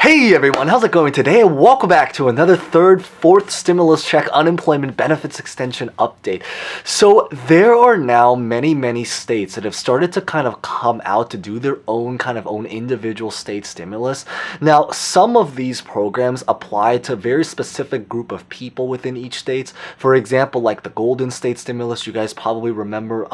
Hey everyone, how's it going today? Welcome back to another fourth stimulus check unemployment benefits extension update. So there are now many states that have started to kind of come out to do their own individual state stimulus. Now, some of these programs apply to a very specific group of people within each state. For example, like the Golden State stimulus, you guys probably remember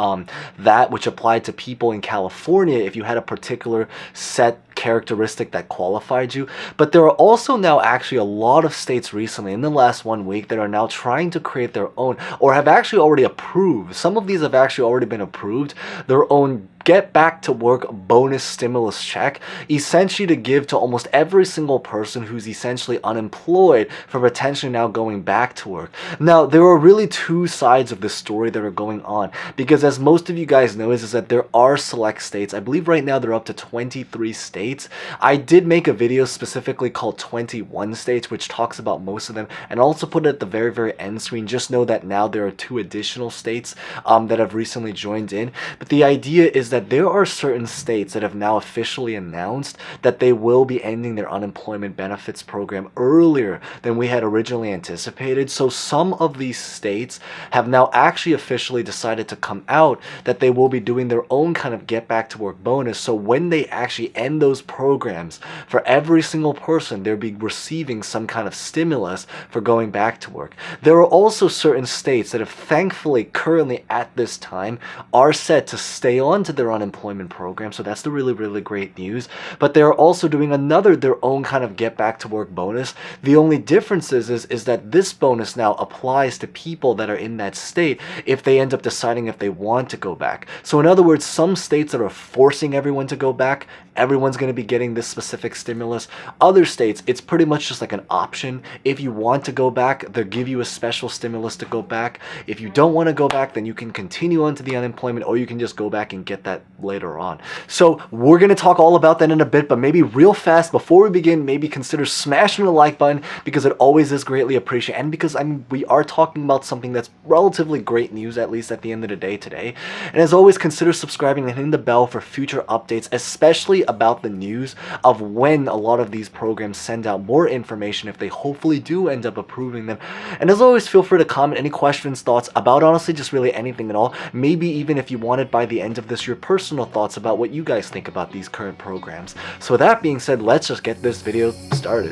that, which applied to people in California if you had a particular set characteristic that qualified you. But there are also now actually a lot of states recently in the last 1 week that are now trying to create their own, or have actually already approved. Some of these have actually already been approved, their own get back to work bonus stimulus check, essentially to give to almost every single person who's essentially unemployed for potentially now going back to work. Now, there are really two sides of this story that are going on, because as most of you guys know is that there are select states. I believe right now they're up to 23 states. I did make a video specifically called 21 states, which talks about most of them, and also put it at the very end screen. Just know that now there are 2 additional states that have recently joined in. But the idea is that there are certain states that have now officially announced that they will be ending their unemployment benefits program earlier than we had originally anticipated. So some of these states have now actually officially decided to come out that they will be doing their own kind of get back to work bonus. So when they actually end those programs, for every single person, they'll be receiving some kind of stimulus for going back to work. There are also certain states that have thankfully currently at this time are set to stay on to their unemployment program, so that's the really great news. But they're also doing their own kind of get back to work bonus. The only difference is that this bonus now applies to people that are in that state if they end up deciding if they want to go back. So in other words, some states that are forcing everyone to go back, everyone's going to be getting this specific stimulus. Other states, it's pretty much just like an option. If you want to go back, they'll give you a special stimulus to go back. If you don't want to go back, then you can continue on to the unemployment, or you can just go back and get that later on. So we're going to talk all about that in a bit, but maybe real fast before we begin, maybe consider smashing the like button, because it always is greatly appreciated, and because we are talking about something that's relatively great news, at least at the end of the day today. And as always, consider subscribing and hitting the bell for future updates, especially about the news of when a lot of these programs send out more information if they hopefully do end up approving them. And as always, feel free to comment any questions, thoughts about honestly just really anything at all. Maybe even if you wanted by the end of this your personal thoughts about what you guys think about these current programs. So with that being said, let's just get this video started.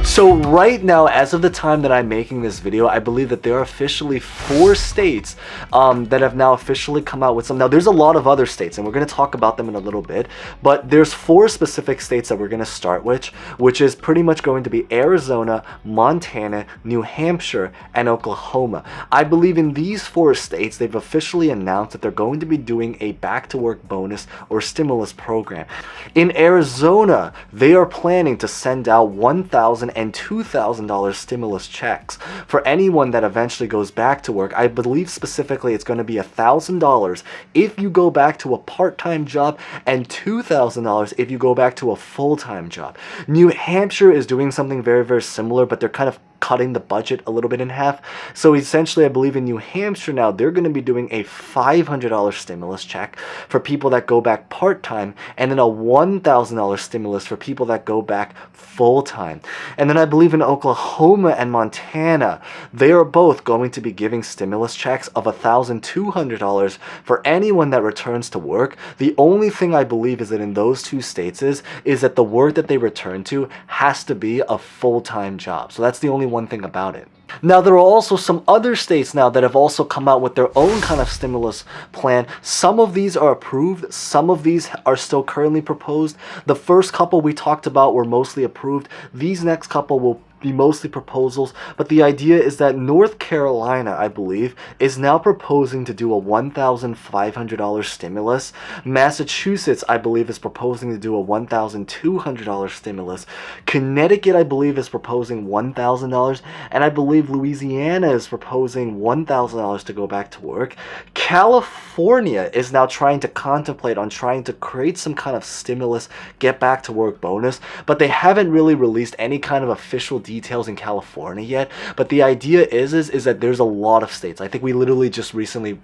So right now, as of the time that I'm making this video, I believe that there are officially 4 states that have now officially come out with some. Now, there's a lot of other states, and we're going to talk about them in a little bit, but there's 4 specific states that we're going to start with, which is pretty much going to be Arizona, Montana, New Hampshire, and Oklahoma. I believe in these 4 states, they've officially announced that they're going to be doing a back-to-work bonus or stimulus program. In Arizona, they are planning to send out $1,000 and $2,000 stimulus checks for anyone that eventually goes back to work. I believe specifically it's going to be $1,000 if you go back to a part-time job, and $2,000 if you go back to a full-time job. New Hampshire is doing something very similar, but they're kind of cutting the budget a little bit in half. So essentially, I believe in New Hampshire now, they're going to be doing a $500 stimulus check for people that go back part-time, and then a $1,000 stimulus for people that go back full-time. And then I believe in Oklahoma and Montana, they are both going to be giving stimulus checks of $1,200 for anyone that returns to work. The only thing I believe is that in those 2 states is that the work that they return to has to be a full-time job. So that's the only one thing about it. Now, there are also some other states now that have also come out with their own kind of stimulus plan. Some of these are approved, some of these are still currently proposed. The first couple we talked about were mostly approved. These next couple will be mostly proposals, but the idea is that North Carolina, I believe, is now proposing to do a $1,500 stimulus. Massachusetts, I believe, is proposing to do a $1,200 stimulus. Connecticut, I believe, is proposing $1,000, and I believe Louisiana is proposing $1,000 to go back to work. California is now trying to contemplate on trying to create some kind of stimulus get back to work bonus, but they haven't really released any kind of official details details in California yet, but the idea is that there's a lot of states. I think we literally just recently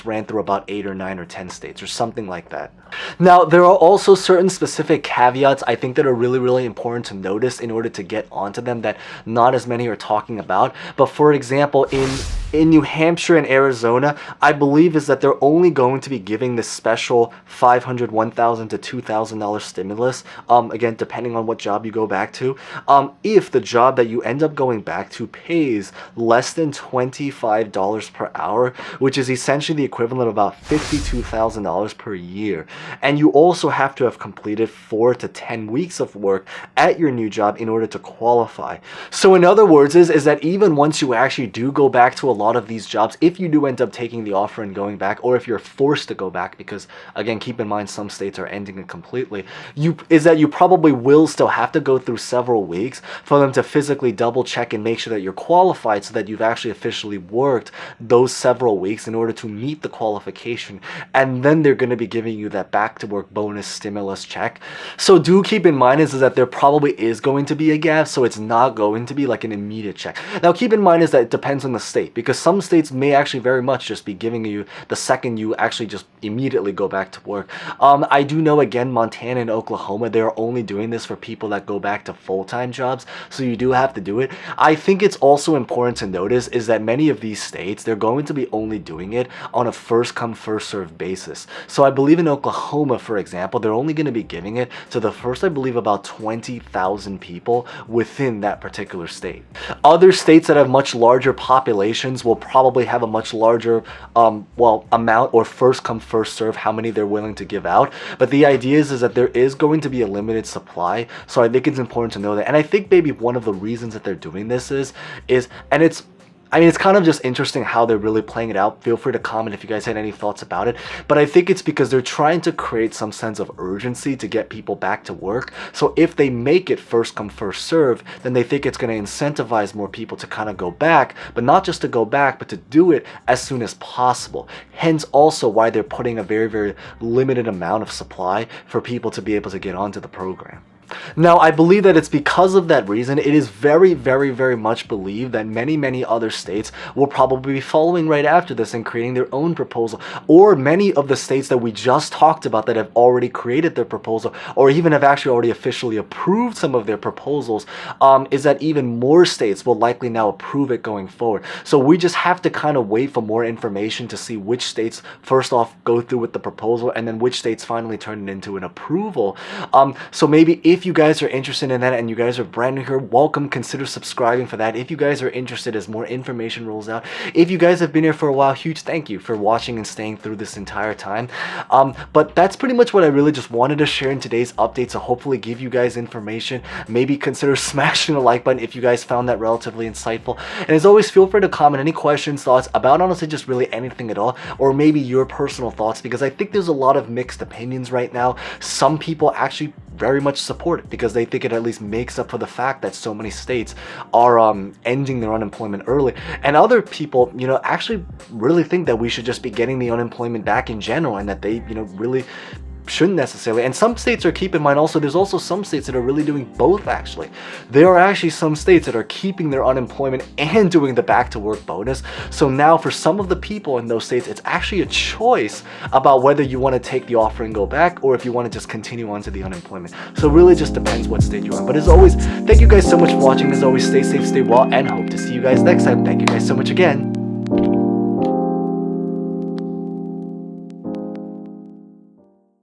ran through about 8 or 9 or 10 states or something like that. Now, there are also certain specific caveats I think that are really, really important to notice in order to get onto them that not as many are talking about. But for example, in New Hampshire and Arizona, I believe is that they're only going to be giving this special $500, $1,000 to $2,000 stimulus, again, depending on what job you go back to, if the job that you end up going back to pays less than $25 per hour, which is essentially the equivalent of about $52,000 per year. And you also have to have completed 4 to 10 weeks of work at your new job in order to qualify. So in other words is that even once you actually do go back to a lot of these jobs, if you do end up taking the offer and going back, or if you're forced to go back, because again, keep in mind some states are ending it completely, you probably will still have to go through several weeks for them to physically double check and make sure that you're qualified, so that you've actually officially worked those several weeks in order to meet the qualification. And then they're going to be giving you that back to work bonus stimulus check. So do keep in mind is that there probably is going to be a gap, so it's not going to be like an immediate check. Now keep in mind is that it depends on the state, because some states may actually very much just be giving you the second you actually just immediately go back to work. I do know, again, Montana and Oklahoma, they're only doing this for people that go back to full-time jobs, so you do have to do it. I think it's also important to notice is that many of these states, they're going to be only doing it on a first come first served basis. So I believe in Oklahoma, for example, they're only going to be giving it to the first, I believe, about 20,000 people within that particular state. Other states that have much larger populations will probably have a much larger amount, or first come first serve, how many they're willing to give out. But the idea is that there is going to be a limited supply, so I think it's important to know that. And I think maybe one of the reasons that they're doing this is and it's kind of just interesting how they're really playing it out. Feel free to comment if you guys had any thoughts about it. But I think it's because they're trying to create some sense of urgency to get people back to work. So if they make it first come first serve, then they think it's going to incentivize more people to kind of go back, but not just to go back, but to do it as soon as possible. Hence also why they're putting a very, very limited amount of supply for people to be able to get onto the program. Now, I believe that it's because of that reason, it is very, very, very much believed that many, many other states will probably be following right after this and creating their own proposal, or many of the states that we just talked about that have already created their proposal, or even have actually already officially approved some of their proposals, is that even more states will likely now approve it going forward. So we just have to kind of wait for more information to see which states first off go through with the proposal, and then which states finally turn it into an approval. So maybe if you guys are interested in that and you guys are brand new here, welcome, consider subscribing for that. If you guys are interested as more information rolls out, if you guys have been here for a while, huge thank you for watching and staying through this entire time. But that's pretty much what I really just wanted to share in today's update, to hopefully give you guys information. Maybe consider smashing the like button if you guys found that relatively insightful. And as always, feel free to comment any questions, thoughts about honestly just really anything at all, or maybe your personal thoughts, because I think there's a lot of mixed opinions right now. Some people actually very much support it because they think it at least makes up for the fact that so many states are ending their unemployment early, and other people, actually really think that we should just be getting the unemployment back in general, and that they, really shouldn't necessarily. And some states are, keep in mind also, there's also some states that are really doing both actually. There are actually some states that are keeping their unemployment and doing the back to work bonus. So now for some of the people in those states, it's actually a choice about whether you want to take the offer and go back, or if you want to just continue on to the unemployment. So it really just depends what state you're in. But as always, thank you guys so much for watching. As always, stay safe, stay well, and hope to see you guys next time. Thank you guys so much again.